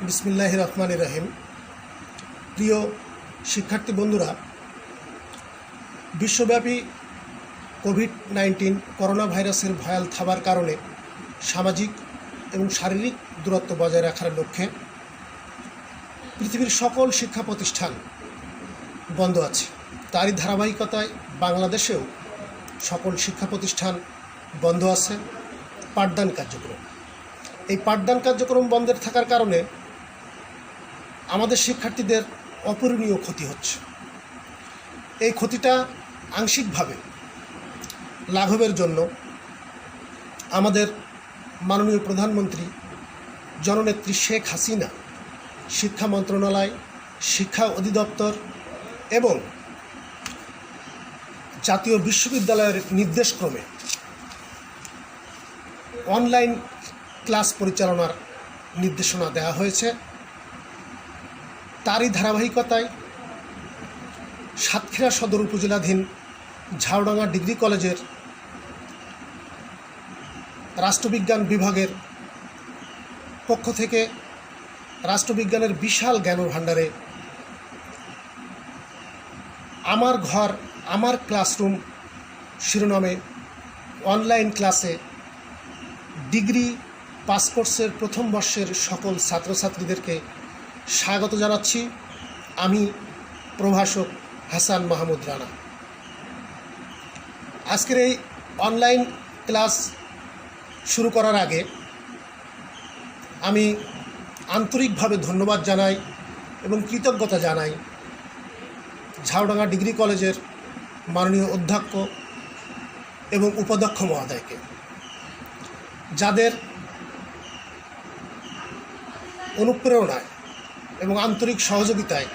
বিসমিল্লাহির রহমানির রহিম। প্রিয় শিক্ষার্থী বন্ধুরা, বিশ্বব্যাপী কোভিড-19 করোনা ভাইরাসের ভয়াল থাবার কারণে সামাজিক এবং শারীরিক দূরত্ব বজায় রাখার লক্ষ্যে পৃথিবীর সকল শিক্ষা প্রতিষ্ঠান বন্ধ আছে। তারই ধারাবাহিকতায় বাংলাদেশেও সকল শিক্ষা প্রতিষ্ঠান বন্ধ আছে। পাঠদান কার্যক্রম, এই পাঠদান কার্যক্রম বন্ধের থাকার কারণে আমাদের শিক্ষার্থীদের অপূরণীয় ক্ষতি হচ্ছে। এই ক্ষতিটা আংশিকভাবে লাঘবের জন্য আমাদের মাননীয় প্রধানমন্ত্রী জননেত্রী শেখ হাসিনা শিক্ষা মন্ত্রণালয়, শিক্ষা অধিদপ্তর এবং জাতীয় বিশ্ববিদ্যালয়ের নির্দেশক্রমে অনলাইন ক্লাস পরিচালনার নির্দেশনা দেওয়া হয়েছে। তারই ধারাবাহিকতায় সাতক্ষীরা সদর উপজেলাধীন ঝাউডাঙ্গা ডিগ্রি কলেজের রাষ্ট্রবিজ্ঞান বিভাগের পক্ষ থেকে রাষ্ট্রবিজ্ঞানের বিশাল জ্ঞানভাণ্ডারে আমার ঘর আমার ক্লাসরুম শিরোনামে অনলাইন ক্লাসে ডিগ্রি পাস কোর্সের প্রথম বর্ষের সকল ছাত্রছাত্রীদেরকে স্বাগত জানাচ্ছি। আমি প্রভাষক হাসান মাহমুদ রানা। আজকের এই অনলাইন ক্লাস শুরু করার আগে আমি আন্তরিকভাবে ধন্যবাদ জানাই এবং কৃতজ্ঞতা জানাই ঝাউডাঙ্গা ডিগ্রি কলেজের মাননীয় অধ্যক্ষ এবং উপাধ্যক্ষ মহোদয়কে, যাদের অনুপ্রেরণায় এবং আন্তরিক সহযোগিতায়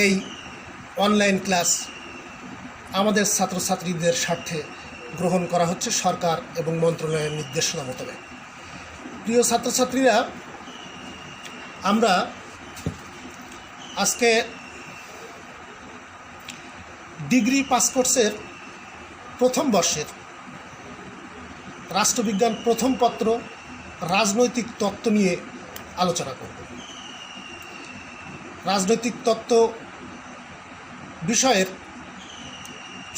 এই অনলাইন ক্লাস আমাদের ছাত্রছাত্রীদের স্বার্থে গ্রহণ করা হচ্ছে সরকার এবং মন্ত্রণালয়ের নির্দেশনা মোতাবেক। প্রিয় ছাত্রছাত্রীরা, আমরা আজকে ডিগ্রি পাস কোর্সের প্রথম বর্ষের রাষ্ট্রবিজ্ঞান প্রথম পত্র রাজনৈতিক তত্ত্ব নিয়ে আলোচনা করব। রাজনৈতিক তত্ত্ব বিষয়ের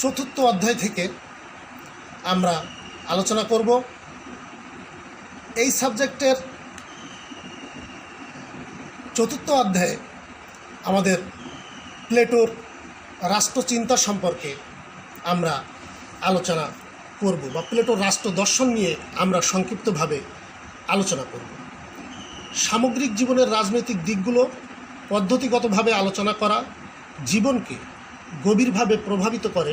চতুর্থ অধ্যায় থেকে আমরা আলোচনা করব। এই সাবজেক্টের চতুর্থ অধ্যায়ে আমাদের প্লেটোর রাষ্ট্রচিন্তা সম্পর্কে আমরা আলোচনা করব বা প্লেটোর রাষ্ট্র দর্শন নিয়ে আমরা সংক্ষিপ্তভাবে আলোচনা করব। সামগ্রিক জীবনের রাজনৈতিক দিকগুলো পদ্ধতিগতভাবে আলোচনা করা, জীবনকে গভীরভাবে প্রভাবিত করে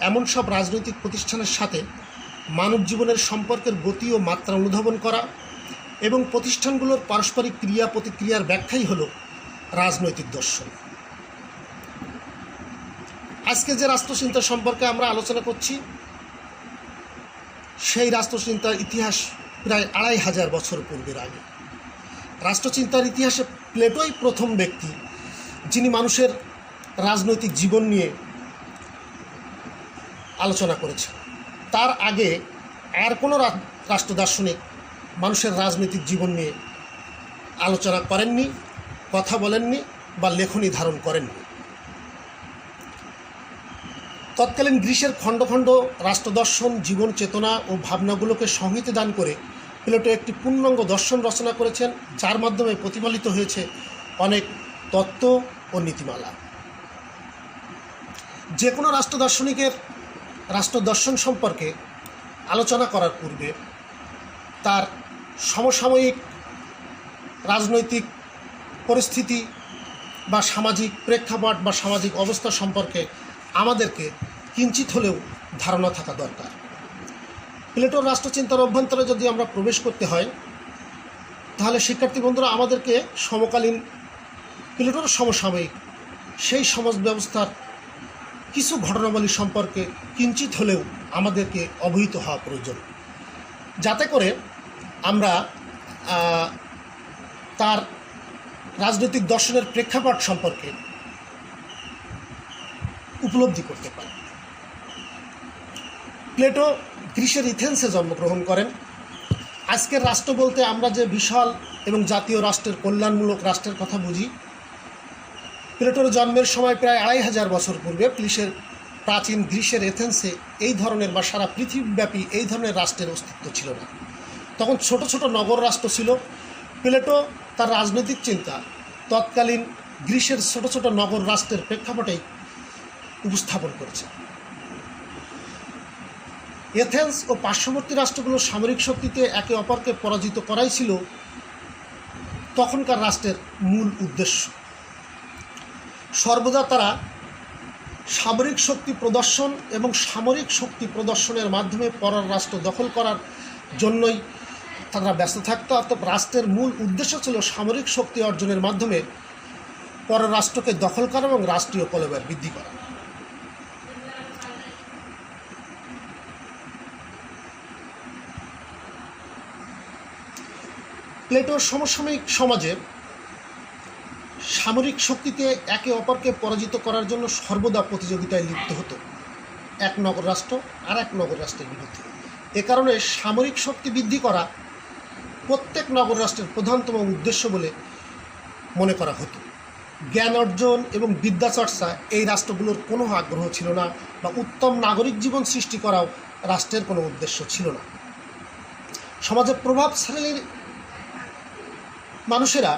এমন সব রাজনৈতিক প্রতিষ্ঠানের সাথে মানব জীবনের সম্পর্কের গতি ও মাত্রা অনুধাবন করা এবং প্রতিষ্ঠানগুলোর পারস্পরিক ক্রিয়া প্রতিক্রিয়ার ব্যাখ্যাই হলো রাজনৈতিক দর্শন। আজকে যে রাষ্ট্রচিন্তা সম্পর্কে আমরা আলোচনা করছি, সেই রাষ্ট্রচিন্তার ইতিহাস প্রায় 2500 বছর পূর্বের আগে। রাষ্ট্রচিন্তার ইতিহাসে প্লেটোই প্রথম ব্যক্তি যিনি মানুষের রাজনৈতিক জীবন নিয়ে আলোচনা করেছেন। তার আগে আর কোনো রাষ্ট্র দার্শনিক মানুষের রাজনৈতিক জীবন নিয়ে আলোচনা করেননি, কথা বলেননি বা লেখনী ধারণ করেননি। তৎকালীন গ্রিসের খণ্ড খণ্ড রাষ্ট্রদর্শন জীবন চেতনা ও ভাবনাগুলোকে সংহিতে দান করে প্লেটো একটি পূর্ণাঙ্গ দর্শন রচনা করেছেন, যার মাধ্যমে প্রতিফলিত হয়েছে অনেক তত্ত্ব ও নীতিমালা। যে কোনো রাষ্ট্র দার্শনিকের রাষ্ট্রদর্শন সম্পর্কে আলোচনা করার পূর্বে তার সমসাময়িক রাজনৈতিক পরিস্থিতি বা সামাজিক প্রেক্ষাপট বা সামাজিক অবস্থা সম্পর্কে আমাদেরকে কিঞ্চিত হলেও ধারণা থাকা দরকার। প্লেটোর রাষ্ট্রচিন্তার অভ্যন্তরে যদি আমরা প্রবেশ করতে হয়, তাহলে শিক্ষার্থী বন্ধুরা আমাদেরকে সমকালীন প্লেটোর সমসাময়িক সেই সমাজ ব্যবস্থার কিছু ঘটনাবলী সম্পর্কে কিঞ্চিত হলেও আমাদেরকে অবহিত হওয়া প্রয়োজন, যাতে করে আমরা তার রাজনৈতিক দর্শনের প্রেক্ষাপট সম্পর্কে উপলব্ধি করতে পারি। প্লেটো গ্রিসের এথেন্সে জন্মগ্রহণ করেন। আজকের রাষ্ট্র বলতে আমরা যে বিশাল এবং জাতীয় রাষ্ট্রের কল্যাণমূলক রাষ্ট্রের কথা বুঝি, প্লেটোর জন্মের সময় প্রায় 2500 বছর পূর্বে প্রাচীন গ্রিসের এথেন্সে এই ধরনের বা সারা পৃথিবীব্যাপী এই ধরনের রাষ্ট্রের অস্তিত্ব ছিল না। তখন ছোট ছোট নগর রাষ্ট্র ছিল। প্লেটো তার রাজনৈতিক চিন্তা তৎকালীন গ্রিসের ছোট ছোট নগর রাষ্ট্রের প্রেক্ষাপটেই উপস্থাপন করেছে। এথেন্স ও পার্শ্ববর্তী রাষ্ট্রগুলোর সামরিক শক্তিতে একে অপরকে পরাজিত করাই ছিল তখনকার রাষ্ট্রের মূল উদ্দেশ্য। সর্বদা তারা সামরিক শক্তি প্রদর্শন এবং সামরিক শক্তি প্রদর্শনের মাধ্যমে পরের রাষ্ট্র দখল করার জন্যই তারা ব্যস্ত থাকত। অর্থাৎ রাষ্ট্রের মূল উদ্দেশ্য ছিল সামরিক শক্তি অর্জনের মাধ্যমে পরের রাষ্ট্রকে দখল করা এবং রাষ্ট্রীয় কলবের বৃদ্ধি করা। প্লেটোর সমসাময়িক সমাজে সামরিক শক্তিতে একে অপরকে পরাজিত করার জন্য সর্বদা প্রতিযোগিতায় লিপ্ত হতো এক নগর রাষ্ট্র আর এক নগর রাষ্ট্রের বিরুদ্ধে। এ কারণে সামরিক শক্তি বৃদ্ধি করা প্রত্যেক নগর রাষ্ট্রের প্রধানতম উদ্দেশ্য বলে মনে করা হতো। জ্ঞান অর্জন এবং বিদ্যাচর্চা এই রাষ্ট্রগুলোর কোনো আগ্রহ ছিল না, বা উত্তম নাগরিক জীবন সৃষ্টি করাও রাষ্ট্রের কোনো উদ্দেশ্য ছিল না। সমাজের প্রভাবশালী মানুষেরা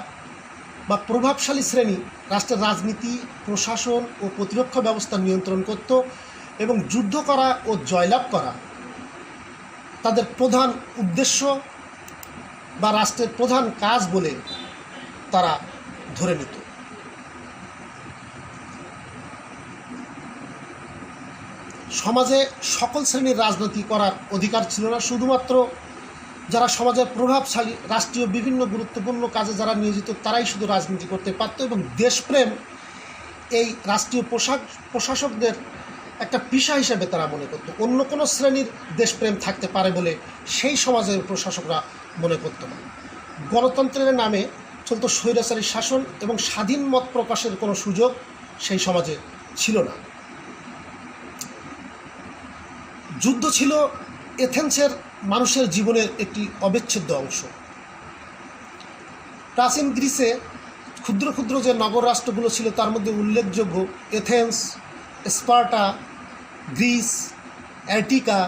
বা প্রভাবশালী শ্রেণী রাষ্ট্রের রাজনীতি, প্রশাসন ও প্রতিরক্ষা ব্যবস্থা নিয়ন্ত্রণ করত এবং যুদ্ধ করা ও জয়লাভ করা তাদের প্রধান উদ্দেশ্য বা রাষ্ট্রের প্রধান কাজ বলে তারা ধরে নিত। সমাজে সকল শ্রেণীর রাজনীতি করার অধিকার ছিল না। শুধুমাত্র যারা সমাজের প্রভাবশালী, রাষ্ট্রীয় বিভিন্ন গুরুত্বপূর্ণ কাজে যারা নিয়োজিত তারাই শুধু রাজনীতি করতে পারত, এবং দেশপ্রেম এই রাষ্ট্রীয় প্রশাসকদের একটা পেশা হিসেবে তারা মনে করত। অন্য কোনো শ্রেণীর দেশপ্রেম থাকতে পারে বলে সেই সমাজের প্রশাসকরা মনে করত না। গণতন্ত্রের নামে চলত স্বৈরাচারী শাসন এবং স্বাধীন মত প্রকাশের কোনো সুযোগ সেই সমাজে ছিল না। যুদ্ধ ছিল এথেন্সের মানুষের জীবনের একটি অবিচ্ছেদ্য অংশ। প্রাচীন গ্রিসে ক্ষুদ্র ক্ষুদ্র যে নগর রাষ্ট্রগুলো ছিল তার মধ্যে উল্লেখযোগ্য এথেন্স, স্পার্টা, গ্রিস, অ্যাটিকা,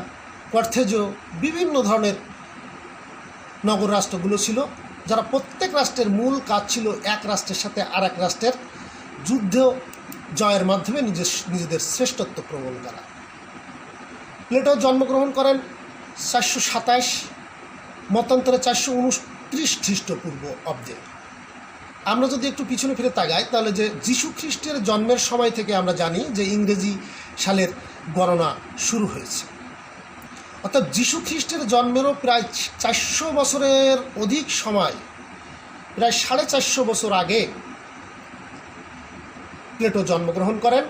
কার্থেজো, বিভিন্ন ধরনের নগর রাষ্ট্রগুলো ছিল, যারা প্রত্যেক রাষ্ট্রের মূল কাজ ছিল এক রাষ্ট্রের সাথে আর এক রাষ্ট্রের যুদ্ধ জয়ের মাধ্যমে নিজেদের শ্রেষ্ঠত্ব প্রমাণ করা। প্লেটো জন্মগ্রহণ করেন 427, মতান্তরে 429 খ্রিস্টপূর্ব অব্দে। আমরা যদি একটু পিছনে ফিরে তাকাই তাহলে যে যীশু খ্রিস্টের জন্মের সময় থেকে আমরা জানি যে ইংরেজি সালের গণনা শুরু হয়েছে। অর্থাৎ যীশু খ্রিস্টের জন্মেরও প্রায় 400 বছরের অধিক সময়, প্রায় 450 বছর আগে প্লেটো জন্মগ্রহণ করেন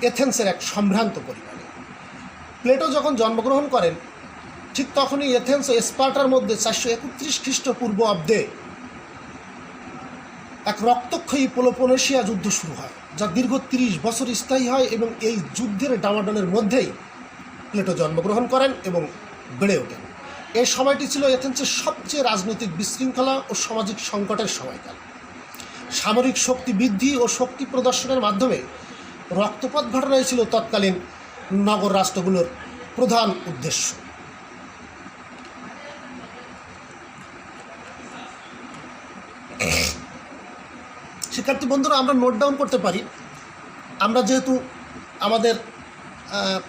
এথেন্সের এক সম্ভ্রান্ত পরিবারে। প্লেটো যখন জন্মগ্রহণ করেন ঠিক তখনই এথেন্স ও স্পার্টার মধ্যে 431 খ্রিস্টপূর্ব অব্দে এক রক্তক্ষয়ী পেলোপনেশিয়া যুদ্ধ শুরু হয়, যা দীর্ঘ 30 বছর স্থায়ী হয়, এবং এই যুদ্ধের ডামাডোলের মধ্যেই প্লেটো জন্মগ্রহণ করেন এবং বেড়ে ওঠেন। এই সময়টি ছিল এথেন্সের সবচেয়ে রাজনৈতিক বিশৃঙ্খলা ও সামাজিক সংকটের সময়কাল। সামরিক শক্তি বৃদ্ধি ও শক্তি প্রদর্শনের মাধ্যমে রক্তপাত ঘটানোই ছিল তৎকালীন নগর রাষ্ট্রগুলোর প্রধান উদ্দেশ্য। শিক্ষার্থী বন্ধুরা, আমরা নোট ডাউন করতে পারি। আমরা যেহেতু আমাদের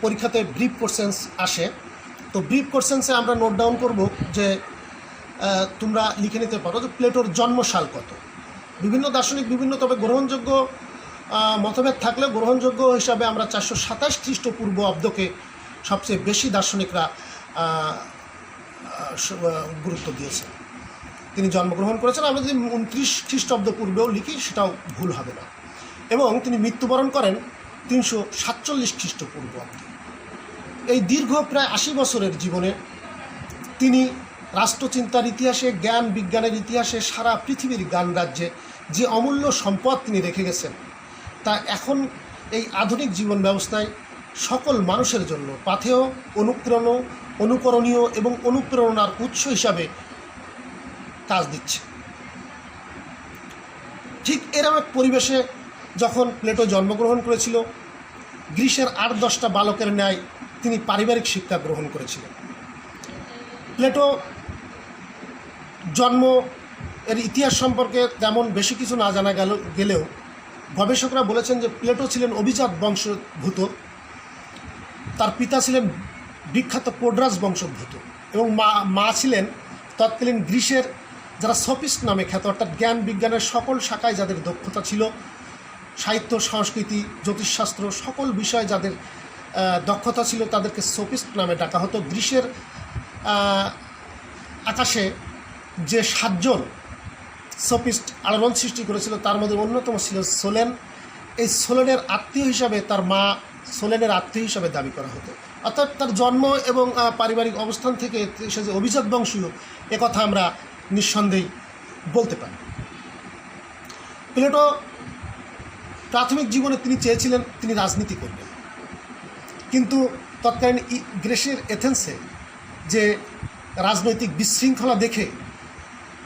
পরীক্ষাতে ব্রিফ কোশ্চেন্স আসে, তো ব্রিফ কোশ্চেন্সে আমরা নোট ডাউন করব যে তোমরা লিখে নিতে পারো যে প্লেটোর জন্মসাল কত। বিভিন্ন দার্শনিক বিভিন্ন, তবে গ্রহণযোগ্য মতভেদ থাকলে গ্রহণযোগ্য হিসাবে আমরা 427 খ্রিস্টপূর্ব অব্দকে সবচেয়ে বেশি দার্শনিকরা গুরুত্ব দিয়েছে। তিনি জন্মগ্রহণ করেছেন। আমরা যদি 29 খ্রিস্টাব্দ পূর্বেও লিখি সেটাও ভুল হবে না। এবং তিনি মৃত্যুবরণ করেন 347 খ্রিস্টপূর্ব অব্দে। এই দীর্ঘ প্রায় 80 বছরের জীবনে তিনি রাষ্ট্রচিন্তার ইতিহাসে, জ্ঞান বিজ্ঞানের ইতিহাসে, সারা পৃথিবীর জ্ঞান রাজ্যে যে অমূল্য সম্পদ তিনি রেখে গেছেন তা এখন এই আধুনিক জীবন ব্যবস্থায় সকল মানুষের জন্য পাথেয়, অনুকরণীয় এবং অনুপ্রেরণার উৎস হিসাবে কাজ দিচ্ছে। ঠিক এরকম এক পরিবেশে যখন প্লেটো জন্মগ্রহণ করেছিল, গ্রিসের 8-10টা বালকের ন্যায় তিনি পারিবারিক শিক্ষা গ্রহণ করেছিলেন। প্লেটো জন্ম এর ইতিহাস সম্পর্কে তেমন বেশি কিছু না জানা গেলেও গবেষকরা বলেছেন যে প্লেটো ছিলেন অভিজাত বংশোদ্ভূত। তার পিতা ছিলেন বিখ্যাত পোড্রাস বংশোদ্ভূত এবং মা ছিলেন তৎকালীন গ্রিসের যারা সফিস্ট নামে খ্যাত, অর্থাৎ জ্ঞান বিজ্ঞানের সকল শাখায় যাদের দক্ষতা ছিল, সাহিত্য, সংস্কৃতি, জ্যোতিষশাস্ত্র সকল বিষয়ে যাদের দক্ষতা ছিল তাদেরকে সফিস্ট নামে ডাকা হতো। গ্রিসের আকাশে যে 7জন সফিস্ট আলোড়ন সৃষ্টি করেছিল তার মধ্যে অন্যতম ছিল সোলেন। এই সোলেনের আত্মীয় হিসাবে তার মা সোলেনের আত্মীয় হিসাবে দাবি করা হতো। অর্থাৎ তার জন্ম এবং পারিবারিক অবস্থান থেকে সে যে অভিজাত বংশীয় একথা আমরা নিঃসন্দেহে বলতে পারি। প্লেটো প্রাথমিক জীবনে তিনি চেয়েছিলেন তিনি রাজনীতি করবেন, কিন্তু তৎকালীন গ্রিসের এথেন্সে যে রাজনৈতিক বিশৃঙ্খলা দেখে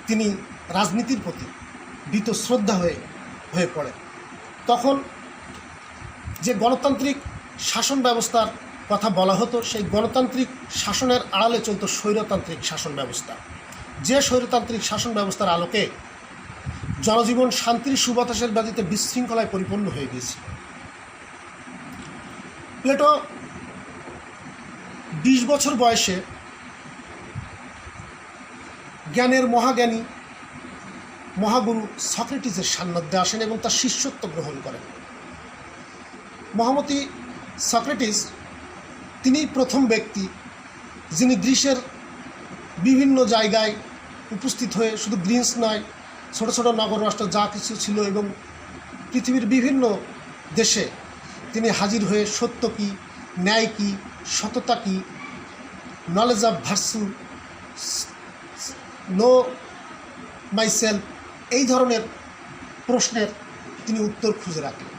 তিনি রাজনীতির প্রতি বীতশ্রদ্ধা হয়ে পড়ে। তখন যে গণতান্ত্রিক শাসন ব্যবস্থার কথা বলা হতো সেই গণতান্ত্রিক শাসনের আড়ালে চলত স্বৈরতান্ত্রিক শাসন ব্যবস্থা, যে স্বৈরতান্ত্রিক শাসন ব্যবস্থার আলোকে জনজীবন শান্তির সুবাতাসের ব্যতীত বিশৃঙ্খলায় পরিপূর্ণ হয়ে গিয়েছিল। প্লেটো 20 বছর বয়সে জ্ঞানের মহাজ্ঞানী মহাগুরু সক্রেটিসের সান্নিধ্যে আসেন এবং তার শিষ্যত্ব গ্রহণ করেন। মহামতি সক্রেটিস তিনিই প্রথম ব্যক্তি যিনি গ্রিসের বিভিন্ন জায়গায় উপস্থিত হয়ে শুধু গ্রিস নয়, ছোট ছোট নগর রাষ্ট্র যা কিছু ছিল এবং পৃথিবীর বিভিন্ন দেশে তিনি হাজির হয়ে সত্য কী, ন্যায় কী, সততা কী, knowledge of virtue, know myself, এই ধরনের প্রশ্নের তিনি উত্তর খুঁজে রাখেন।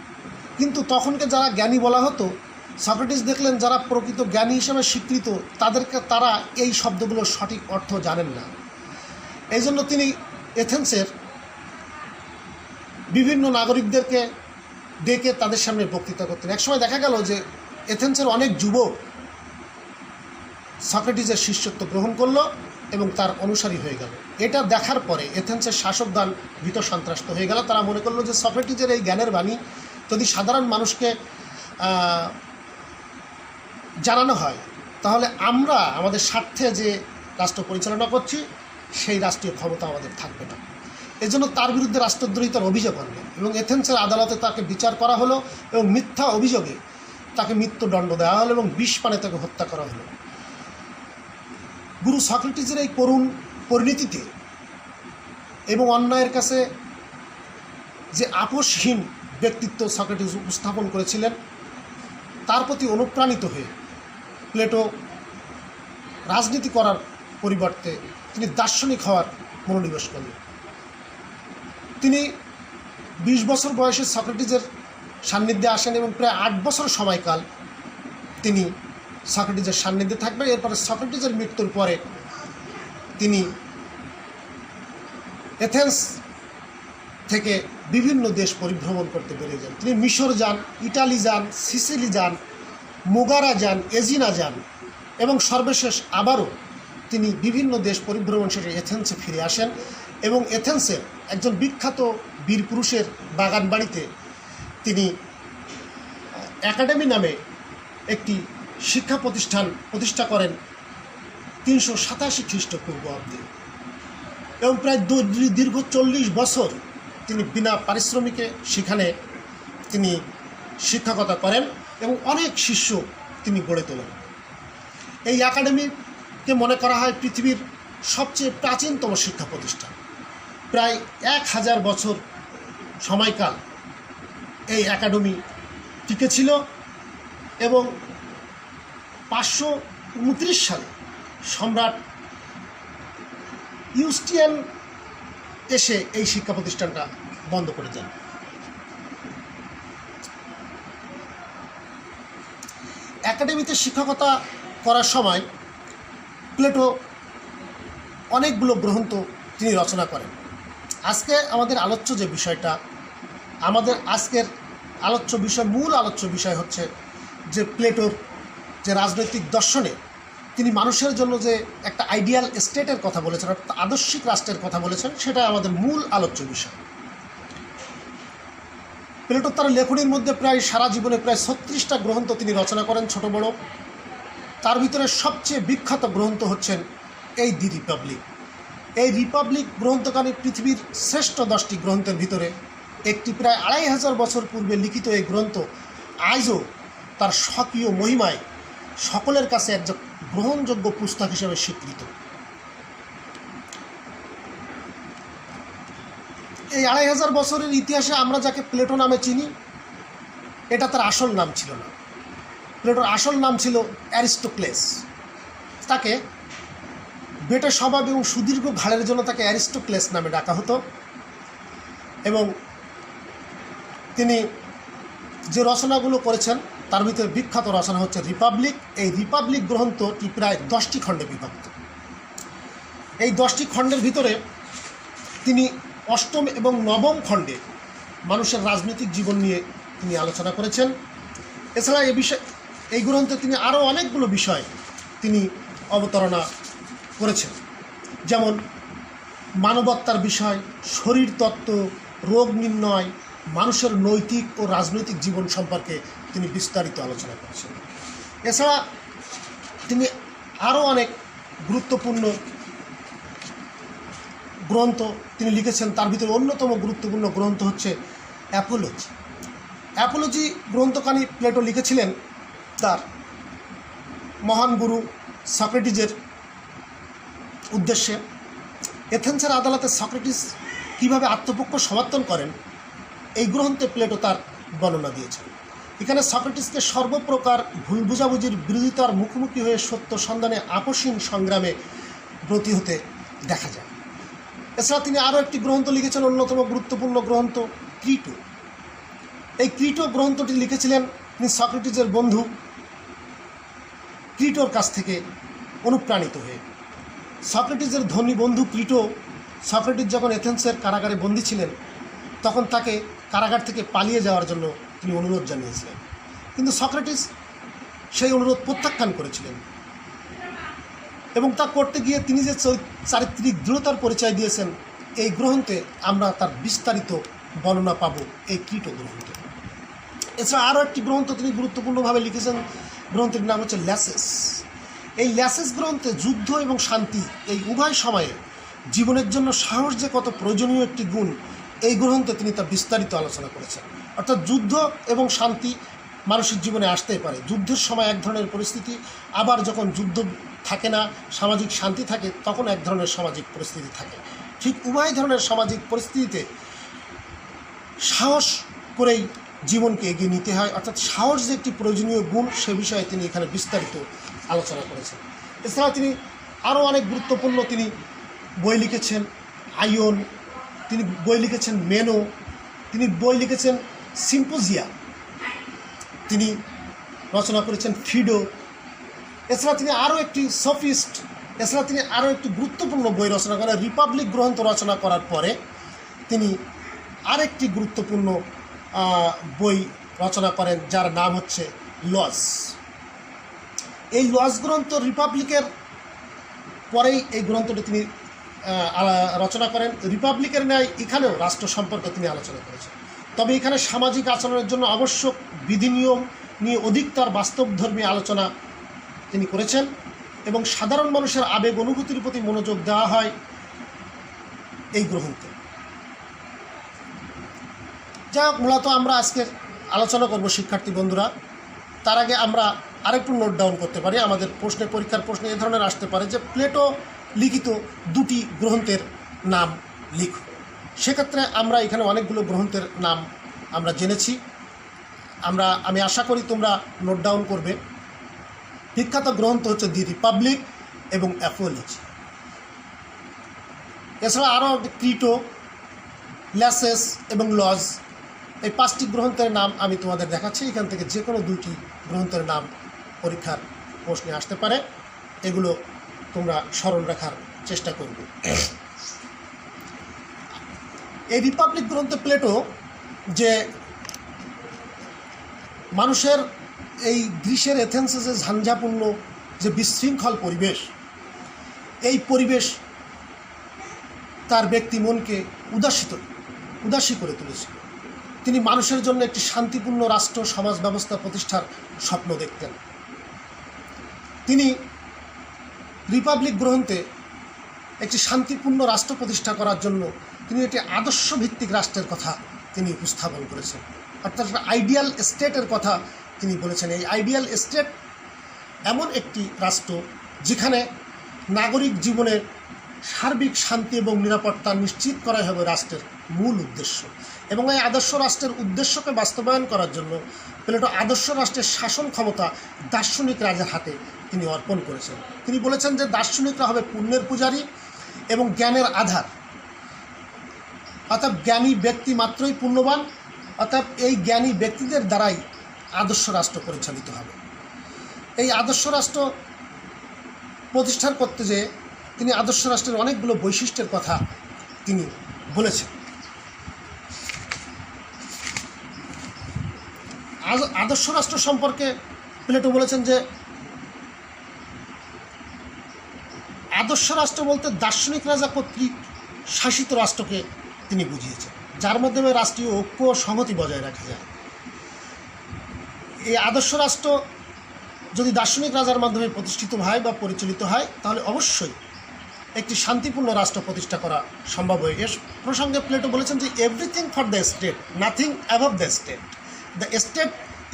কিন্তু তখনকে যারা জ্ঞানী বলা হতো, সক্রেটিস দেখলেন যারা প্রকৃত জ্ঞানী হিসেবে স্বীকৃত তারা এই শব্দগুলোর সঠিক অর্থ জানেন না। এই জন্য তিনি এথেন্সের বিভিন্ন নাগরিকদেরকে ডেকে তাদের সামনে বক্তৃতা করতেন। একসময় দেখা গেল যে এথেন্সের অনেক যুবক সক্রেটিসের শিষ্যত্ব গ্রহণ করলো এবং তার অনুসারী হয়ে গেল। এটা দেখার পরে এথেন্সের শাসকগণ ভীত সন্ত্রস্ত হয়ে গেল। তারা মনে করলো যে সক্রেটিসের এই জ্ঞানের বাণী যদি সাধারণ মানুষকে জানানো হয় তাহলে আমরা আমাদের স্বার্থে যে রাষ্ট্র পরিচালনা করছি সেই রাষ্ট্রীয় ক্ষমতা আমাদের থাকবে না। এজন্য তার বিরুদ্ধে রাষ্ট্রদ্রোহিতার অভিযোগ আনলেন এবং এথেন্সের আদালতে তাকে বিচার করা হলো এবং মিথ্যা অভিযোগে তাকে মৃত্যুদণ্ড দেওয়া হলো এবং বিষ পানে তাকে হত্যা করা হলো। গুরু সক্রেটিসের এই করুণ পরিণতিতে এবং অন্যায়ের কাছে যে আপোষহীন ব্যক্তিত্ব সক্রেটিস উপস্থাপন করেছিলেন তার প্রতি অনুপ্রাণিত হয়ে প্লেটো রাজনীতি করার পরিবর্তে তিনি দার্শনিক হওয়ার মনোনিবেশ করলেন। তিনি 20 বছর বয়সে সক্রেটিসের সান্নিধ্যে আসেন এবং প্রায় 8 বছর সময়কাল তিনি সক্রেটিসের সান্নিধ্যে থাকবেন। এরপরে সক্রেটিসের মৃত্যুর পরে তিনি এথেন্স থেকে বিভিন্ন দেশ পরিভ্রমণ করতে বেরিয়ে যান। তিনি মিশর যান, ইটালি যান, সিসিলি যান, মোগারা যান, এজিনা যান এবং সর্বশেষ আবারও তিনি বিভিন্ন দেশ পরিভ্রমণ শেষে এথেন্সে ফিরে আসেন এবং এথেন্সের একজন বিখ্যাত বীর পুরুষের বাগান বাড়িতে তিনি একাডেমি নামে একটি শিক্ষা প্রতিষ্ঠা করেন 387 খ্রিস্টপূর্বাব্দে এবং প্রায় দীর্ঘ 40 বছর তিনি বিনা পারিশ্রমিকে সেখানে তিনি শিক্ষকতা করেন এবং অনেক শিষ্য তিনি গড়ে তোলেন। এই একাডেমিকে মনে করা হয় পৃথিবীর সবচেয়ে প্রাচীনতম শিক্ষা প্রতিষ্ঠান। প্রায় 1000 বছর সময়কাল এই একাডেমি টিকে ছিল এবং 529 সালে সম্রাট ইউস্টিয়ান এসে এই শিক্ষা প্রতিষ্ঠানটা বন্ধ করে দেন। একাডেমিতে শিক্ষকতা করার সময় প্লেটো অনেকগুলো গ্রন্থ তিনি রচনা করেন। আজকে আমাদের আলোচ্য যে বিষয়টা, আমাদের আজকের আলোচ্য বিষয়, মূল আলোচ্য বিষয় হচ্ছে যে প্লেটোর যে রাজনৈতিক দর্শনে তিনি মানুষের জন্য যে একটা আইডিয়াল স্টেটের কথা বলেছেন, অর্থাৎ আদর্শিক রাষ্ট্রের কথা বলেছেন, সেটা আমাদের মূল আলোচ্য বিষয়। প্লেটো তার লেখনীর মধ্যে প্রায় সারা জীবনে প্রায় 36টা গ্রন্থ তিনি রচনা করেন, ছোট বড়। তার ভিতরে সবচেয়ে বিখ্যাত গ্রন্থ হচ্ছেন এই দি রিপাবলিক। এই রিপাবলিক গ্রন্থখানি পৃথিবীর শ্রেষ্ঠ 10টি গ্রন্থের ভিতরে একটি। প্রায় 2500 বছর পূর্বে লিখিত এই গ্রন্থ আজও তার স্বকীয় মহিমায় সকলের কাছে একজন গ্রহণযোগ্য পুস্তক হিসেবে স্বীকৃত। এই 2500 বছরের ইতিহাসে আমরা যাকে প্লেটো নামে চিনি, এটা তার আসল নাম ছিল না। প্লেটোর আসল নাম ছিল অ্যারিস্টোক্লেস। তাকে বেটে স্বভাব এবং সুদীর্ঘ ঘাড়ের জন্য তাকে অ্যারিস্টোক্লেস নামে ডাকা হতো। এবং তিনি যে রচনাগুলো করেছেন তার ভিতরে বিখ্যাত রচনা হচ্ছে রিপাবলিক। এই রিপাবলিক গ্রন্থটি প্রায় 10টি খণ্ডে বিভক্ত। এই 10টি খণ্ডের ভিতরে তিনি 8ম এবং 9ম খণ্ডে মানুষের রাজনৈতিক জীবন নিয়ে তিনি আলোচনা করেছেন। এছাড়া এই গ্রন্থে তিনি আরও অনেকগুলো বিষয় তিনি অবতারণা করেছেন, যেমন মানবতার বিষয়, শরীর তত্ত্ব, রোগ নির্ণয়, মানুষের নৈতিক ও রাজনৈতিক জীবন সম্পর্কে তিনি বিস্তারিত আলোচনা করেছেন। এছাড়া তিনি আরও অনেক গুরুত্বপূর্ণ গ্রন্থ তিনি লিখেছেন। তার ভিতরে অন্যতম গুরুত্বপূর্ণ গ্রন্থ হচ্ছে অ্যাপোলজি। অ্যাপোলজি গ্রন্থখানি প্লেটো লিখেছিলেন তার মহান গুরু সক্রেটিসের উদ্দেশ্যে। এথেন্সের আদালতে সক্রেটিস কীভাবে আত্মপক্ষ সমর্থন করেন, এই গ্রন্থে প্লেটো তার বর্ণনা দিয়েছেন। এখানে সক্রেটিসকে সর্বপ্রকার ভুল বুঝাবুঝির বিরোধিতার মুখোমুখি হয়ে সত্য সন্ধানে আপসীন সংগ্রামে ব্রতী হতে দেখা যায়। এছাড়া তিনি আরও একটি গ্রন্থ লিখেছেন, অন্যতম গুরুত্বপূর্ণ গ্রন্থ ক্রিটো। এই ক্রিটো গ্রন্থটি লিখেছিলেন তিনি সক্রেটিসের বন্ধু ক্রিটোর কাছ থেকে অনুপ্রাণিত হয়ে। সক্রেটিসের ধনী বন্ধু ক্রিটো সক্রেটিস যখন এথেন্সের কারাগারে বন্দী ছিলেন, তখন তাকে কারাগার থেকে পালিয়ে যাওয়ার জন্য তিনি অনুরোধ জানিয়েছিলেন, কিন্তু সক্রেটিস সেই অনুরোধ প্রত্যাখ্যান করেছিলেন। এবং তা করতে গিয়ে তিনি যে চারিত্রিক দৃঢ়তার পরিচয় দিয়েছেন, এই গ্রন্থে আমরা তার বিস্তারিত বর্ণনা পাব এই ক্রিটো গ্রন্থে। এছাড়া আরও একটি গ্রন্থ তিনি গুরুত্বপূর্ণভাবে লিখেছেন, গ্রন্থের নাম হচ্ছে ল্যাসেস। এই ল্যাসেস গ্রন্থে যুদ্ধ এবং শান্তি এই উভয় সময়ে জীবনের জন্য সাহস যে কত প্রয়োজনীয় একটি গুণ, এই গ্রন্থে তিনি তার বিস্তারিত আলোচনা করেছেন। অর্থাৎ যুদ্ধ এবং শান্তি মানুষের জীবনে আসতেই পারে। যুদ্ধের সময় এক ধরনের পরিস্থিতি, আবার যখন যুদ্ধ থাকে না, সামাজিক শান্তি থাকে, তখন এক ধরনের সামাজিক পরিস্থিতি থাকে। ঠিক উভয় ধরনের সামাজিক পরিস্থিতিতে সাহস করেই জীবনকে এগিয়ে নিতে হয়। অর্থাৎ সাহস যে একটি প্রয়োজনীয় গুণ, সে বিষয়ে তিনি এখানে বিস্তারিত আলোচনা করেছেন। এছাড়া তিনি আরও অনেক গুরুত্বপূর্ণ তিনি বই লিখেছেন। আয়ন, তিনি বই লিখেছেন মেনো, তিনি বই লিখেছেন সিম্পোজিয়া, তিনি রচনা করেছেন ফিডো। এছাড়া তিনি আরও একটি সফিস্ট, এছাড়া তিনি আরও একটি গুরুত্বপূর্ণ বই রচনা করেন। রিপাবলিক গ্রন্থ রচনা করার পরে তিনি আরেকটি গুরুত্বপূর্ণ বই রচনা করেন, যার নাম হচ্ছে লস। এই লস গ্রন্থ রিপাবলিকের পরেই এই গ্রন্থটি তিনি রচনা করেন। রিপাবলিকের ন্যায় এখানেও রাষ্ট্র সম্পর্কে তিনি আলোচনা করেছেন, তবে এখানে সামাজিক আচরণের জন্য আবশ্যক বিধিনিয়ম নিয়ে অধিকতর বাস্তবধর্মী আলোচনা তিনি করেছেন এবং সাধারণ মানুষের আবেগ অনুভূতির প্রতি মনোযোগ দেওয়া হয় এই গ্রন্থে। যাই হোক, মূলত আমরা আজকের আলোচনা করব শিক্ষার্থী বন্ধুরা। তার আগে আমরা আরেকটু নোট ডাউন করতে পারি। আমাদের পরীক্ষার প্রশ্নে এ ধরনের আসতে পারে যে প্লেটো লিখিত 2টি গ্রন্থের নাম লিখো। সেক্ষেত্রে আমরা এখানে অনেকগুলো গ্রন্থের নাম আমরা জেনেছি। আমি আশা করি তোমরা নোট ডাউন করবে। বিখ্যাত গ্রন্থ হচ্ছে দি রিপাবলিক এবং অ্যাপোলজি। এছাড়া আরও ক্রিটো, ল্যাসেস এবং লজ, এই 5টি গ্রন্থের নাম আমি তোমাদের দেখাচ্ছি। এখান থেকে যে কোনো 2টি গ্রন্থের নাম পরীক্ষার প্রশ্নে আসতে পারে। এগুলো তোমরা স্মরণ রাখার চেষ্টা করবে। এই রিপাবলিক গ্রন্থে প্লেটো যে মানুষের এই গ্রীসের এথেন্সে যে ঝঞ্ঝাপূর্ণ যে বিশৃঙ্খল পরিবেশ, এই পরিবেশ তার ব্যক্তি মনকে উদাসী করে তুলেছিল। তিনি মানুষের জন্য একটি শান্তিপূর্ণ রাষ্ট্র সমাজ ব্যবস্থা প্রতিষ্ঠার স্বপ্ন দেখতেন। তিনি রিপাবলিক গ্রন্থে একটি শান্তিপূর্ণ রাষ্ট্র প্রতিষ্ঠা করার জন্য তিনি একটি আদর্শভিত্তিক রাষ্ট্রের কথা তিনি উপস্থাপন করেছেন, অর্থাৎ আইডিয়াল স্টেটের কথা তিনি বলেছেন। এই আইডিয়াল স্টেট এমন একটি রাষ্ট্র যেখানে নাগরিক জীবনের সার্বিক শান্তি এবং নিরাপত্তা নিশ্চিত করাই হবে রাষ্ট্রের মূল উদ্দেশ্য। এবং এই আদর্শ রাষ্ট্রের উদ্দেশ্যকে বাস্তবায়ন করার জন্য প্লেটো আদর্শ রাষ্ট্রের শাসন ক্ষমতা দার্শনিক রাজার হাতে তিনি অর্পণ করেছেন। তিনি বলেছেন যে দার্শনিকরা হবে পুণ্যের পূজারী এবং জ্ঞানের আধার, অর্থাৎ জ্ঞানী ব্যক্তি মাত্রই পুণ্যবান, অর্থাৎ এই জ্ঞানী ব্যক্তিদের দ্বারাই আদর্শ রাষ্ট্র পরিচালিত হবে। এই আদর্শ রাষ্ট্র প্রতিষ্ঠার করতে যে তিনি আদর্শ রাষ্ট্রের অনেকগুলো বৈশিষ্ট্যের কথা তিনি বলেছেন। আদর্শ রাষ্ট্র সম্পর্কে প্লেটো বলেছেন যে আদর্শ রাষ্ট্র বলতে দার্শনিক রাজা কর্তৃক শাসিত রাষ্ট্রকে তিনি বুঝিয়েছেন, যার মাধ্যমে রাষ্ট্রীয় ঐক্য ও সংহতি বজায় রাখা যায়। এই আদর্শ রাষ্ট্র যদি দার্শনিক রাজার মাধ্যমে প্রতিষ্ঠিত হয় বা পরিচালিত হয়, তাহলে অবশ্যই একটি শান্তিপূর্ণ রাষ্ট্র প্রতিষ্ঠা করা সম্ভব হয়। এর প্রসঙ্গে প্লেটো বলেছেন যে everything for the state, nothing above the state, the state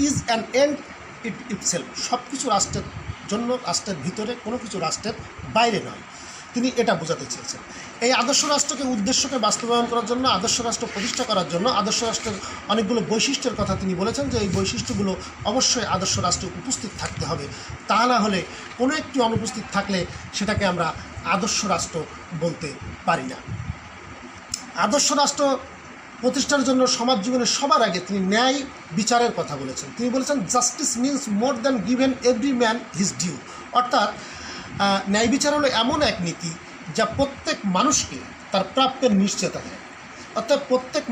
is an end itself. সব কিছু রাষ্ট্রের জন্য, রাষ্ট্রের ভিতরে, কোনো কিছু রাষ্ট্রের বাইরে নয়, তিনি এটা বোঝাতে চেয়েছেন। এই আদর্শ রাষ্ট্রকে উদ্দেশ্যকে বাস্তবায়ন করার জন্য, আদর্শ রাষ্ট্র প্রতিষ্ঠা করার জন্য আদর্শ রাষ্ট্রের অনেকগুলো বৈশিষ্ট্যের কথা তিনি বলেছেন যে এই বৈশিষ্ট্যগুলো অবশ্যই আদর্শ রাষ্ট্রে উপস্থিত থাকতে হবে। তা না হলে কোনো একটি অনুপস্থিত থাকলে সেটাকে আমরা আদর্শ রাষ্ট্র বলতে পারি না। আদর্শ রাষ্ট্র প্রতিষ্ঠার জন্য সমাজ জীবনের সবার আগে তিনি ন্যায় বিচারের কথা বলেছেন। তিনি বলেছেন justice means more than given every man his due, অর্থাৎ ন্যায় বিচার হলো এমন এক নীতি যা প্রত্যেক মানুষকে তার প্রাপ্যের নিশ্চয়তা দেয়। অর্থাৎ প্রত্যেক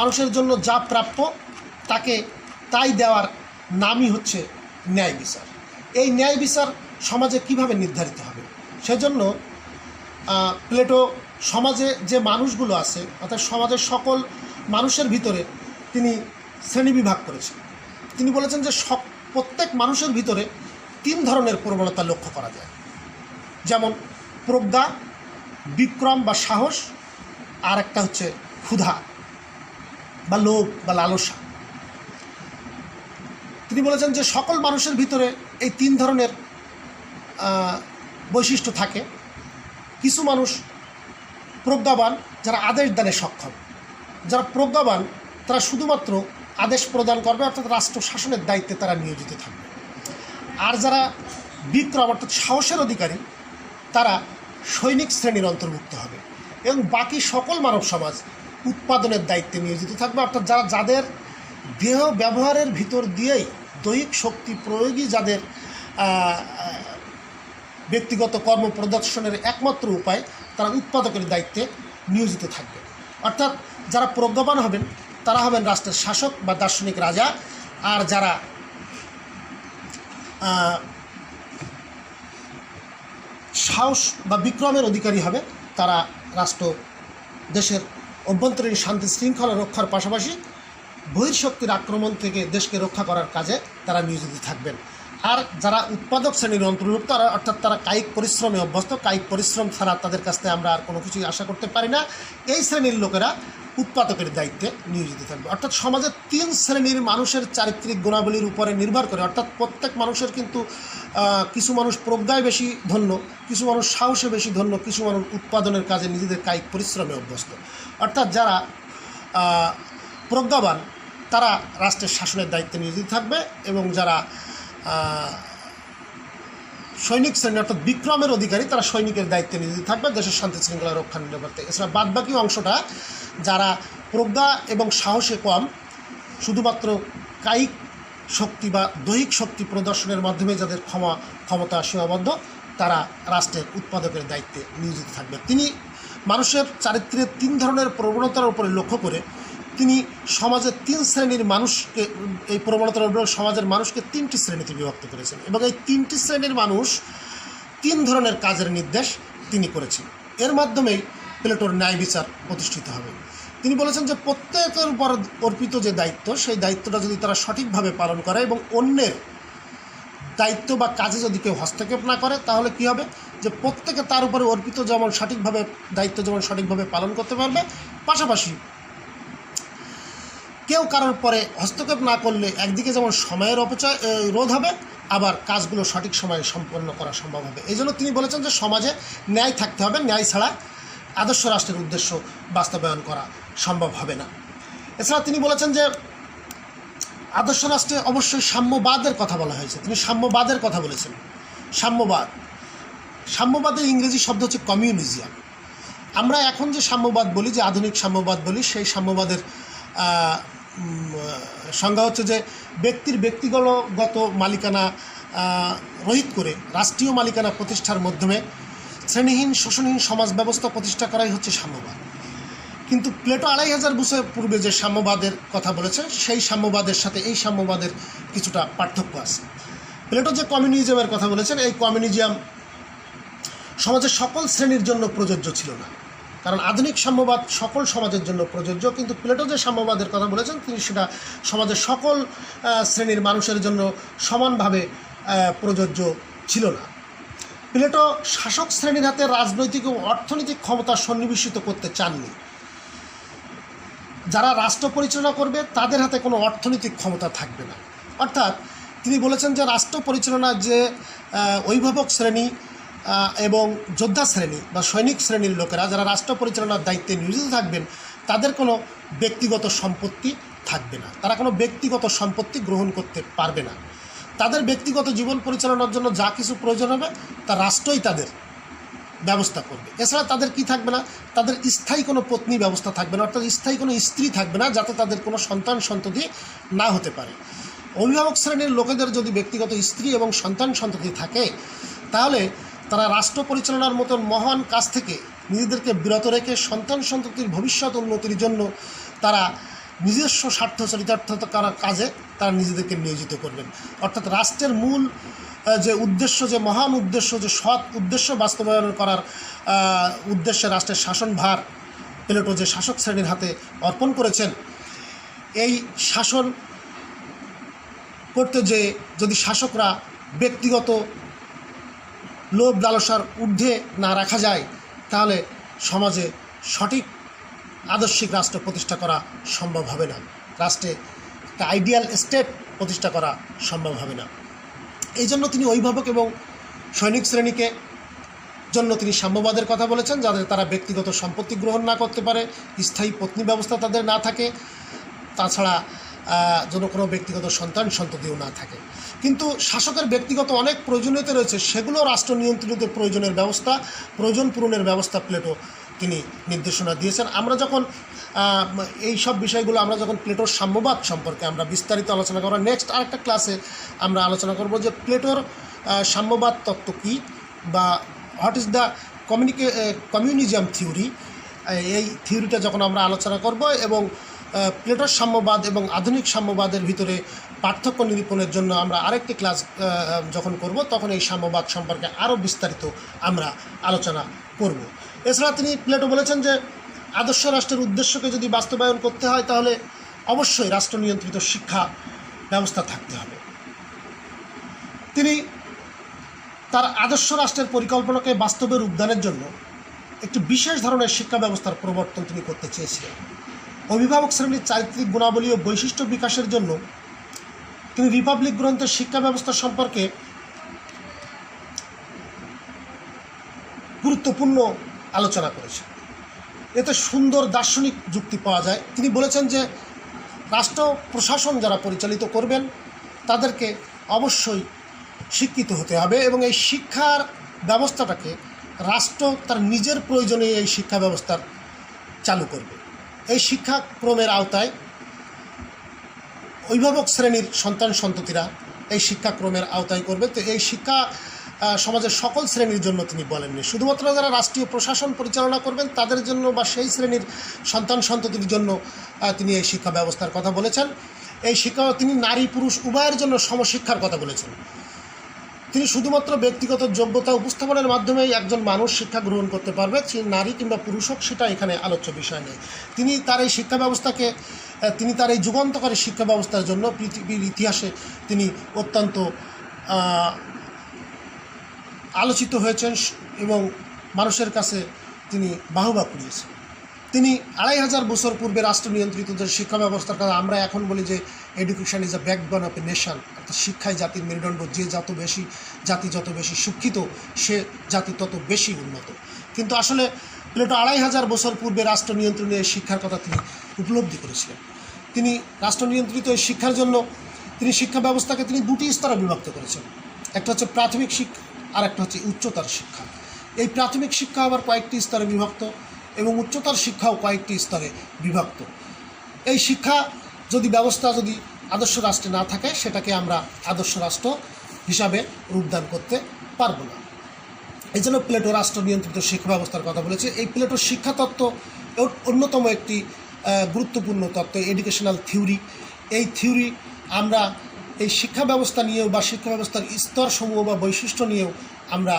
মানুষের জন্য যা প্রাপ্য তাকে তাই দেওয়ার নামই হচ্ছে ন্যায় বিচার। এই ন্যায় বিচার সমাজে কিভাবে নির্ধারিত হবে, সেজন্য প্লেটো সমাজে যে মানুষগুলো আছে, অর্থাৎ সমাজের সকল মানুষের ভিতরে তিনি শ্রেণীবিভাগ করেছেন। তিনি বলেছেন যে প্রত্যেক মানুষের ভিতরে 3 ধরনের প্রবণতা লক্ষ্য করা যায়, যেমন প্রজ্ঞা, বিক্রম বা সাহস, আর একটা হচ্ছে ক্ষুধা বা লোভ বা লালসা। তিনি বলেছেন যে সকল মানুষের ভিতরে এই 3 ধরনের বৈশিষ্ট্য থাকে। কিছু মানুষ প্রজ্ঞাবান, যারা আদেশ দানে সক্ষম। যারা প্রজ্ঞাবান তারা শুধুমাত্র আদেশ প্রদান করবে, অর্থাৎ রাষ্ট্র শাসনের দায়িত্বে তারা নিয়োজিত থাকবে। আর যারা বিক্রম অর্থাৎ সাহসের অধিকারী, তারা সৈনিক শ্রেণীর অন্তর্ভুক্ত হবে। এবং বাকি সকল মানব সমাজ উৎপাদনের দায়িত্বে নিয়োজিত থাকবে, অর্থাৎ যাদের দেহ ব্যবহারের ভিতর দিয়েই দৈহিক শক্তি প্রয়োগী, যাদের ব্যক্তিগত কর্ম প্রদর্শনের একমাত্র উপায়, তারা উৎপাদকের দায়িত্বে নিয়োজিত থাকবে। অর্থাৎ যারা প্রজ্ঞাবান হবেন তারা হবেন রাষ্ট্রের শাসক বা দার্শনিক রাজা, আর যারা সাহস বা বিক্রমের অধিকারী হবে তারা রাষ্ট্র দেশের অভ্যন্তরীণ শান্তি শৃঙ্খলা রক্ষার পাশাপাশি বহির্শক্তির আক্রমণ থেকে দেশকে রক্ষা করার কাজে তারা নিয়োজিত থাকবেন। আর যারা উৎপাদক শ্রেণীর অন্তর্ভুক্ত, অর্থাৎ তারা কায়িক পরিশ্রমে অভ্যস্ত, কায়িক পরিশ্রম ছাড়া তাদের কাছ থেকে আমরা আর কোনো কিছুই আশা করতে পারি না, এই শ্রেণীর লোকেরা উৎপাদকের দায়িত্বে নিয়োজিত থাকবে। অর্থাৎ সমাজের 3 শ্রেণীর মানুষের চারিত্রিক গুণাবলীর উপরে নির্ভর করে, অর্থাৎ প্রত্যেক মানুষের কিন্তু কিছু মানুষ প্রজ্ঞায় বেশি ধন্য, কিছু মানুষ সাহসে বেশি ধন্য, কিছু মানুষ উৎপাদনের কাজে নিজেদের কায়িক পরিশ্রমে অভ্যস্ত। অর্থাৎ যারা প্রজ্ঞাবান তারা রাষ্ট্রের শাসনের দায়িত্বে নিয়োজিত থাকবে, এবং যারা সৈনিক শ্রেণী অর্থাৎ বিক্রমের অধিকারী তারা সৈনিকের দায়িত্বে নিয়োজিত থাকবে দেশের শান্তি শৃঙ্খলা রক্ষা নিরাপত্তা। এছাড়া বাদবাকি অংশটা যারা প্রজ্ঞা এবং সাহসে কম, শুধুমাত্র কায়িক শক্তি বা দৈহিক শক্তি প্রদর্শনের মাধ্যমে যাদের ক্ষমতা সীমাবদ্ধ, তারা রাষ্ট্রের উৎপাদকের দায়িত্বে নিয়োজিত থাকবে। তিনি মানুষের চারিত্র্যের 3 ধরনের প্রবণতার উপরে লক্ষ্য করে তিনি সমাজের 3 শ্রেণীর মানুষকে, এই প্রবণতার উপরে সমাজের মানুষকে 3টি শ্রেণীতে বিভক্ত করেছেন এবং এই 3টি শ্রেণীর মানুষ 3 ধরনের কাজের নির্দেশ তিনি করেছেন। এর মাধ্যমেই প্লেটোর ন্যায় বিচার প্রতিষ্ঠিত হবে। তিনি বলেছেন যে প্রত্যেকের উপর অর্পিত যে দায়িত্ব, সেই দায়িত্বটা যদি তারা সঠিকভাবে পালন করে এবং অন্যের দায়িত্ব বা কাজে যদি কেউ হস্তক্ষেপ না করে, তাহলে কি হবে যে প্রত্যেকে তার উপরে অর্পিত যেমন সঠিকভাবে দায়িত্ব যেমন সঠিকভাবে পালন করতে পারবে, পাশাপাশি কেউ কারোর পরে হস্তক্ষেপ না করলে একদিকে যেমন সময়ের অপচয় রোধ হবে, আবার কাজগুলো সঠিক সময়ে সম্পন্ন করা সম্ভব হবে। এই জন্য তিনি বলেছেন যে সমাজে ন্যায় থাকতে হবে, ন্যায় ছাড়া আদর্শ রাষ্ট্রের উদ্দেশ্য বাস্তবায়ন করা সম্ভব হবে না। এছাড়া তিনি বলেছেন যে আদর্শ রাষ্ট্রে অবশ্যই সাম্যবাদের কথা বলা হয়েছে। তিনি সাম্যবাদের কথা বলেছেন। সাম্যবাদের ইংরেজি শব্দ হচ্ছে কমিউনিজম। আমরা এখন যে সাম্যবাদ বলি, যে আধুনিক সাম্যবাদ বলি, সেই সাম্যবাদের সংজ্ঞা হচ্ছে যে ব্যক্তির ব্যক্তিগত মালিকানা রহিত করে রাষ্ট্রীয় মালিকানা প্রতিষ্ঠার মাধ্যমে শ্রেণীহীন শোষণহীন সমাজ ব্যবস্থা প্রতিষ্ঠা করাই হচ্ছে সাম্যবাদ। কিন্তু প্লেটো 2500 বছর পূর্বে যে সাম্যবাদের কথা বলেছে, সেই সাম্যবাদের সাথে এই সাম্যবাদের কিছুটা পার্থক্য আছে। প্লেটো যে কমিউনিজমের কথা বলেছেন, এই কমিউনিজম সমাজের সকল শ্রেণীর জন্য প্রযোজ্য ছিল না, কারণ আধুনিক সাম্যবাদ সকল সমাজের জন্য প্রযোজ্য। কিন্তু প্লেটো যে সাম্যবাদের কথা বলেছেন, তিনি সেটা সমাজের সকল শ্রেণীর মানুষের জন্য সমানভাবে প্রযোজ্য ছিল না। প্লেটো শাসক শ্রেণীর হাতে রাজনৈতিক ও অর্থনৈতিক ক্ষমতা সন্নিবেশিত করতে চাননি। যারা রাষ্ট্র পরিচালনা করবে তাদের হাতে কোনো অর্থনৈতিক ক্ষমতা থাকবে না। অর্থাৎ তিনি বলেছেন যে রাষ্ট্র পরিচালনার যে অভিভাবক শ্রেণী এবং যোদ্ধা শ্রেণী বা সৈনিক শ্রেণীর লোকেরা যারা রাষ্ট্র পরিচালনার দায়িত্বে নিয়োজিত থাকবেন, তাদের কোনো ব্যক্তিগত সম্পত্তি থাকবে না। তারা কোনো ব্যক্তিগত সম্পত্তি গ্রহণ করতে পারবে না। তাদের ব্যক্তিগত জীবন পরিচালনার জন্য যা কিছু প্রয়োজন হবে তা রাষ্ট্রই তাদের ব্যবস্থা করবে। এছাড়া তাদের কি থাকবে না, তাদের স্থায়ী কোনো পত্নী ব্যবস্থা থাকবে না, অর্থাৎ স্থায়ী কোনো স্ত্রী থাকবে না, যাতে তাদের কোনো সন্তান সন্ততি না হতে পারে। অভিভাবক শ্রেণীর লোকেদের যদি ব্যক্তিগত স্ত্রী এবং সন্তান সন্ততি থাকে, তাহলে তারা রাষ্ট্র পরিচালনার মতন মহান কাজ থেকে নিজেদেরকে বিরত রেখে সন্তান সন্ততির ভবিষ্যৎ উন্নতির জন্য তারা নিজস্ব স্বার্থ চরিতার্থ করার কাজে তারা নিজেদেরকে নিয়োজিত করবেন। অর্থাৎ রাষ্ট্রের মূল যে উদ্দেশ্য, যে মহান উদ্দেশ্য, যে সৎ উদ্দেশ্য বাস্তবায়ন করার উদ্দেশ্যে রাষ্ট্রের শাসনভার প্লেটো যে শাসক শ্রেণীর হাতে অর্পণ করেছেন, এই শাসন করতে যে যদি শাসকরা ব্যক্তিগত লোভ লালসার ঊর্ধ্বে না রাখা যায়, তাহলে সমাজে সঠিক আদর্শিক রাষ্ট্র প্রতিষ্ঠা করা সম্ভব হবে না, রাষ্ট্রে একটা আইডিয়াল স্টেট প্রতিষ্ঠা করা সম্ভব হবে না। এই জন্য তিনি অভিভাবক এবং সৈনিক শ্রেণীকে জন্য তিনি সাম্যবাদের কথা বলেছেন, যাতে তারা ব্যক্তিগত সম্পত্তি গ্রহণ না করতে পারে, স্থায়ী পত্নী ব্যবস্থা তাদের না থাকে, তাছাড়া যেন কোনো ব্যক্তিগত সন্তান সন্ততিও না থাকে। কিন্তু শাসকের ব্যক্তিগত অনেক প্রয়োজনীয়তা রয়েছে, সেগুলো রাষ্ট্র নিয়ন্ত্রিত প্রয়োজনের ব্যবস্থা, প্রয়োজন পূরণের ব্যবস্থা প্লেটো তিনি নির্দেশনা দিয়েছেন। আমরা যখন এই সব বিষয়গুলো আমরা যখন প্লেটোর সাম্যবাদ সম্পর্কে আমরা বিস্তারিত আলোচনা করব, নেক্সট আরেকটা ক্লাসে আমরা আলোচনা করব যে প্লেটোর সাম্যবাদ তত্ত্ব কী বা what is the communism theory. এই থিওরিটা যখন আমরা আলোচনা করব এবং প্লেটোর সাম্যবাদ এবং আধুনিক সাম্যবাদের ভিতরে পার্থক্য নিরূপণের জন্য আমরা আরেকটি ক্লাস যখন করব, তখন এই সাম্যবাদ সম্পর্কে আরও বিস্তারিত আমরা আলোচনা করব। এছাড়া তিনি প্লেটো বলেছেন যে আদর্শ রাষ্ট্রের উদ্দেশ্যকে যদি বাস্তবায়ন করতে হয়, তাহলে অবশ্যই রাষ্ট্র নিয়ন্ত্রিত শিক্ষা ব্যবস্থা থাকতে হবে। তিনি তার আদর্শ রাষ্ট্রের পরিকল্পনাকে বাস্তবে রূপদানের জন্য একটি বিশেষ ধরনের শিক্ষা ব্যবস্থার প্রবর্তন তিনি করতে চেয়েছিলেন। অভিভাবক শ্রেণীর চারিত্রিক গুণাবলী ও বৈশিষ্ট্য বিকাশের জন্য তিনি রিপাবলিক গ্রন্থের শিক্ষা ব্যবস্থা সম্পর্কে গুরুত্বপূর্ণ আলোচনা করেছেন। এতে সুন্দর দার্শনিক যুক্তি পাওয়া যায়। তিনি বলেছেন যে রাষ্ট্র প্রশাসন যারা পরিচালিত করবেন তাদেরকে অবশ্যই শিক্ষিত হতে হবে এবং এই শিক্ষার ব্যবস্থাটাকে রাষ্ট্র তার নিজের প্রয়োজনে এই শিক্ষা ব্যবস্থা চালু করবে। এই শিক্ষাক্রমের আওতায় অভিভাবক শ্রেণীর সন্তান সন্ততিরা এই শিক্ষাক্রমের আওতায় করবে। তো এই শিক্ষা সমাজের সকল শ্রেণীর জন্য তিনি বলেননি, শুধুমাত্র যারা রাষ্ট্রীয় প্রশাসন পরিচালনা করবেন তাদের জন্য বা সেই শ্রেণীর সন্তান সন্ততির জন্য তিনি এই শিক্ষা ব্যবস্থার কথা বলেছেন। এই শিক্ষা তিনি নারী পুরুষ উভয়ের জন্য সমশিক্ষার কথা বলেছেন। তিনি শুধুমাত্র ব্যক্তিগত যোগ্যতা উপস্থাপনের মাধ্যমেই একজন মানুষ শিক্ষা গ্রহণ করতে পারবে, নারী কিংবা পুরুষ হোক সেটা এখানে আলোচ্য বিষয় নেই। তিনি তার এই শিক্ষা ব্যবস্থাকে তিনি তার এই যুগান্তকারী শিক্ষা ব্যবস্থার জন্য পৃথিবীর ইতিহাসে তিনি অত্যন্ত আলোচিত হয়েছেন এবং মানুষের কাছে তিনি বাহবা কুড়িয়েছেন। তিনি 2500 বছর পূর্বে রাষ্ট্র নিয়ন্ত্রিত যে শিক্ষা ব্যবস্থার কথা আমরা এখন বলি যে education is a backbone of a nation, অর্থাৎ শিক্ষায় জাতির মেরুদণ্ড, যে জাতি যত বেশি শিক্ষিত সে জাতি তত বেশি উন্নত। কিন্তু আসলে প্লেটো 2500 বছর পূর্বে রাষ্ট্র নিয়ন্ত্রণে এই শিক্ষার কথা তিনি উপলব্ধি করেছিলেন। তিনি রাষ্ট্র নিয়ন্ত্রিত এই শিক্ষার জন্য তিনি শিক্ষা ব্যবস্থাকে তিনি দুটি স্তরে বিভক্ত করেছেন। একটা হচ্ছে প্রাথমিক শিক্ষা আর একটা হচ্ছে উচ্চতর শিক্ষা। এই প্রাথমিক শিক্ষা আবার কয়েকটি স্তরে বিভক্ত এবং উচ্চতর শিক্ষাও কয়েকটি স্তরে বিভক্ত। এই শিক্ষা ব্যবস্থা যদি আদর্শ রাষ্ট্রে না থাকে সেটাকে আমরা আদর্শ রাষ্ট্র হিসাবে রূপদান করতে পারবো না। এই জন্য প্লেটো রাষ্ট্র নিয়ন্ত্রিত শিক্ষা ব্যবস্থার কথা বলেছে। এই প্লেটোর শিক্ষা তত্ত্ব অন্যতম একটি গুরুত্বপূর্ণ তত্ত্ব, এডুকেশনাল থিওরি। এই থিওরি আমরা এই শিক্ষা ব্যবস্থা নিয়েও বা শিক্ষা ব্যবস্থার স্তরসমূহ বা বৈশিষ্ট্য নিয়েও আমরা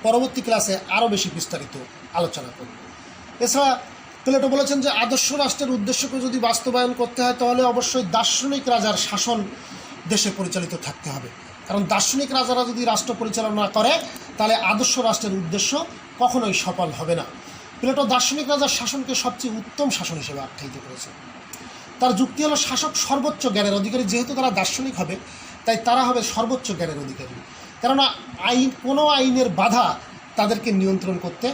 পরবর্তী ক্লাসে আরও বেশি বিস্তারিত আলোচনা করব। এছাড়া প্লেটো বলেছেন যে আদর্শ রাষ্ট্রের উদ্দেশ্যকে যদি বাস্তবায়ন করতে হয় তাহলে অবশ্যই দার্শনিক রাজার শাসন দেশে পরিচালিত থাকতে হবে, কারণ দার্শনিক রাজারা যদি রাষ্ট্র পরিচালনা করে তাহলে আদর্শ রাষ্ট্রের উদ্দেশ্য কখনোই সফল হবে না। প্লেটো দার্শনিক রাজার শাসনকে সবচেয়ে উত্তম শাসন হিসেবে আখ্যায়িত করেছে। তার যুক্তি হলো শাসক সর্বোচ্চ জ্ঞানের অধিকারী, যেহেতু তারা দার্শনিক হবে তাই তারা হবে সর্বোচ্চ জ্ঞানের অধিকারী, কেননা কোনো আইনের বাধা তাদেরকে নিয়ন্ত্রণ করতে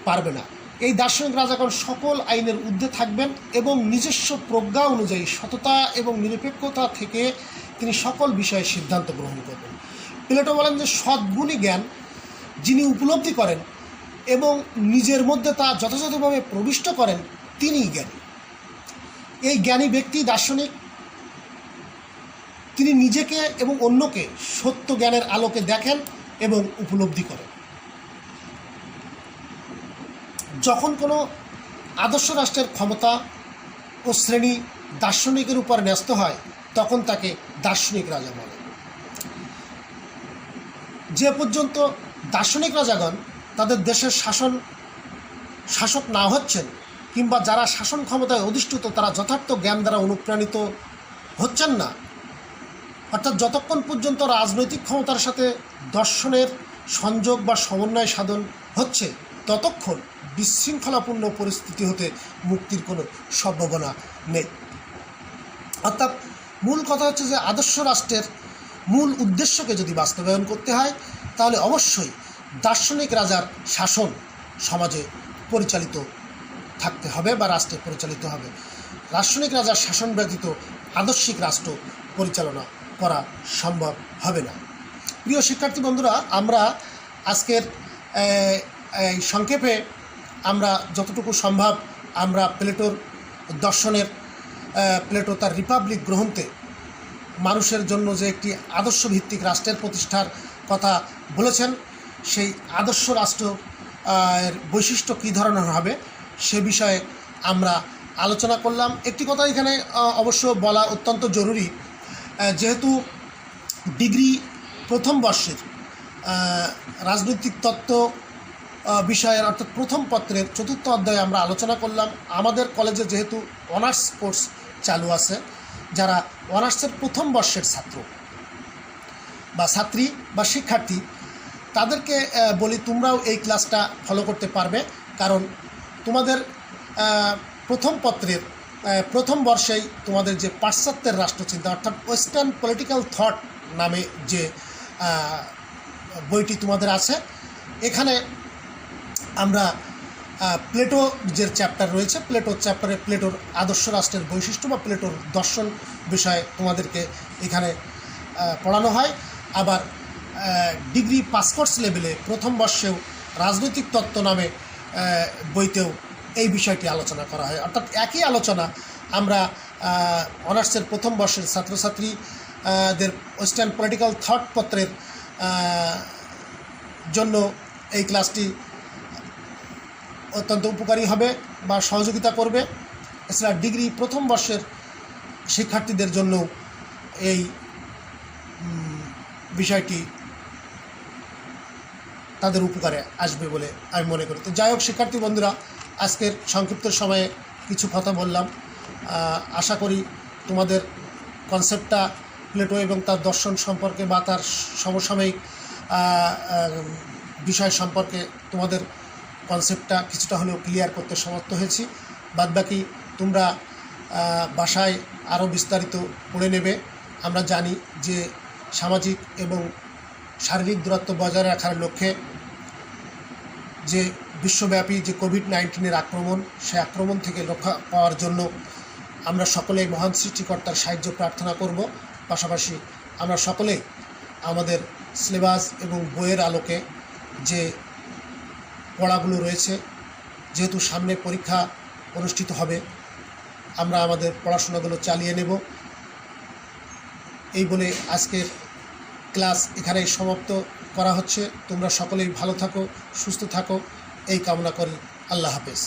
পারবে না। এই দার্শনিক রাজাগণ সকল আইনের ঊর্ধ্বে থাকবেন এবং নিজস্ব প্রজ্ঞা অনুযায়ী সততা এবং নিরপেক্ষতা থেকে তিনি সকল বিষয়ে সিদ্ধান্ত গ্রহণ করবেন। প্লেটো বলেন যে সদ্গুণী জ্ঞান যিনি উপলব্ধি করেন এবং নিজের মধ্যে তা যথাযথভাবে প্রবিষ্ট করেন তিনিই জ্ঞানী। এই জ্ঞানী ব্যক্তি দার্শনিক, তিনি নিজেকে এবং অন্যকে সত্য জ্ঞানের আলোকে দেখেন এবং উপলব্ধি করেন। যখন কোনো আদর্শ রাষ্ট্রের ক্ষমতা ও শ্রেণী দার্শনিকের উপর ন্যস্ত হয় তখন তাকে দার্শনিক রাজা বলে। যে পর্যন্ত দার্শনিক রাজাগণ তাদের দেশের শাসক না হচ্ছেন কিংবা যারা শাসন ক্ষমতায় অধিষ্ঠিত তারা যথার্থ জ্ঞান দ্বারা অনুপ্রাণিত হচ্ছেন না, অর্থাৎ যতক্ষণ পর্যন্ত রাজনৈতিক ক্ষমতার সাথে দর্শনের সংযোগ বা সমন্বয় সাধন হচ্ছে ততক্ষণ বিশৃঙ্খলাপূর্ণ পরিস্থিতি হতে মুক্তির কোনো সম্ভাবনা নেই। অর্থাৎ মূল কথা হচ্ছে যে আদর্শ রাষ্ট্রের মূল উদ্দেশ্যকে যদি বাস্তবায়ন করতে হয় তাহলে অবশ্যই দার্শনিক রাজার শাসন সমাজে পরিচালিত থাকতে হবে বা রাষ্ট্রে পরিচালিত হবে। দার্শনিক রাজার শাসন ব্যতীত আদর্শিক রাষ্ট্র পরিচালনা করা সম্ভব হবে না। প্রিয় শিক্ষার্থী বন্ধুরা, আমরা আজকের এই সংক্ষেপে আমরা যতটুকু সম্ভব আমরা প্লেটোর দর্শনের প্লেটো তার রিপাবলিক গ্রন্থে মানুষের জন্য যে একটি আদর্শ ভিত্তিক রাষ্ট্রের প্রতিষ্ঠার কথা বলেছেন সেই আদর্শ রাষ্ট্র বৈশিষ্ট্য কী ধরনের হবে সে বিষয়ে আমরা আলোচনা করলাম। একটি কথা এখানে অবশ্য বলা অত্যন্ত জরুরি, যেহেতু ডিগ্রি প্রথম বর্ষের রাজনৈতিক তত্ত্ব বিষয়ের অর্থাৎ প্রথম পত্রের 4র্থ অধ্যায়ে আমরা আলোচনা করলাম। আমাদের কলেজে যেহেতু অনার্স কোর্স চালু আছে, যারা অনার্সের প্রথম বর্ষের ছাত্র বা ছাত্রী বা শিক্ষার্থী তাদেরকে বলি তোমরাও এই ক্লাসটা ফলো করতে পারবে, কারণ তোমাদের প্রথম পত্রের প্রথম বর্ষেই তোমাদের যে পাশ্চাত্যের রাষ্ট্রচিন্তা অর্থাৎ ওয়েস্টার্ন পলিটিক্যাল থট নামে যে বইটি তোমাদের আছে, এখানে আমরা প্লেটো যে চ্যাপ্টার রয়েছে প্লেটোর চ্যাপ্টারে প্লেটোর আদর্শ রাষ্ট্রের বৈশিষ্ট্য বা প্লেটোর দর্শন বিষয়ে তোমাদেরকে এখানে পড়ানো হয়। আবার ডিগ্রি পাস কোর্স লেভেলে প্রথম বর্ষেও রাজনৈতিক তত্ত্ব নামে বইতেও এই বিষয়টি আলোচনা করা হয়। অর্থাৎ একই আলোচনা আমরা অনার্সের প্রথম বর্ষের ছাত্রছাত্রীদের ওয়েস্টার্ন পলিটিক্যাল থট পত্রের জন্য এই ক্লাসটি অত্যন্ত উপকারী হবে বা সহযোগিতা করবে। এছাড়া ডিগ্রি প্রথম বর্ষের শিক্ষার্থীদের জন্য এই বিষয়টি তাদের উপকারে আসবে বলে আমি মনে করি। তো যাই হোক শিক্ষার্থী বন্ধুরা, আজকের সংক্ষিপ্ত সময়ে কিছু কথা বললাম। আশা করি তোমাদের কনসেপ্টটা প্লেটো এবং তার দর্শন সম্পর্কে বা তার সমসাময়িক বিষয় সম্পর্কে তোমাদের কনসেপ্টটা কিছুটা হলেও ক্লিয়ার করতে সমর্থ হয়েছি। বাদবাকি তোমরা বাসায় আরও বিস্তারিত পড়ে নেবে। আমরা জানি যে সামাজিক এবং শারীরিক দূরত্ব বজায় রাখার লক্ষ্যে যে বিশ্বব্যাপী যে কোভিড-19 আক্রমণ, সে আক্রমণ থেকে রক্ষা পাওয়ার জন্য আমরা সকলেই মহান সৃষ্টিকর্তার সাহায্য প্রার্থনা করব। পাশাপাশি আমরা সকলেই আমাদের সিলেবাস এবং বইয়ের আলোকে যে পড়াগুলো রয়েছে, যেহেতু সামনে পরীক্ষা অনুষ্ঠিত হবে, আমরা আমাদের পড়াশোনাগুলো চালিয়ে নেব। এই বলে আজকের ক্লাস এখানেই সমাপ্ত করা হচ্ছে। তোমরা সকলেই ভালো থাকো, সুস্থ থাকো, এই কামনা করি। আল্লাহ হাফেজ।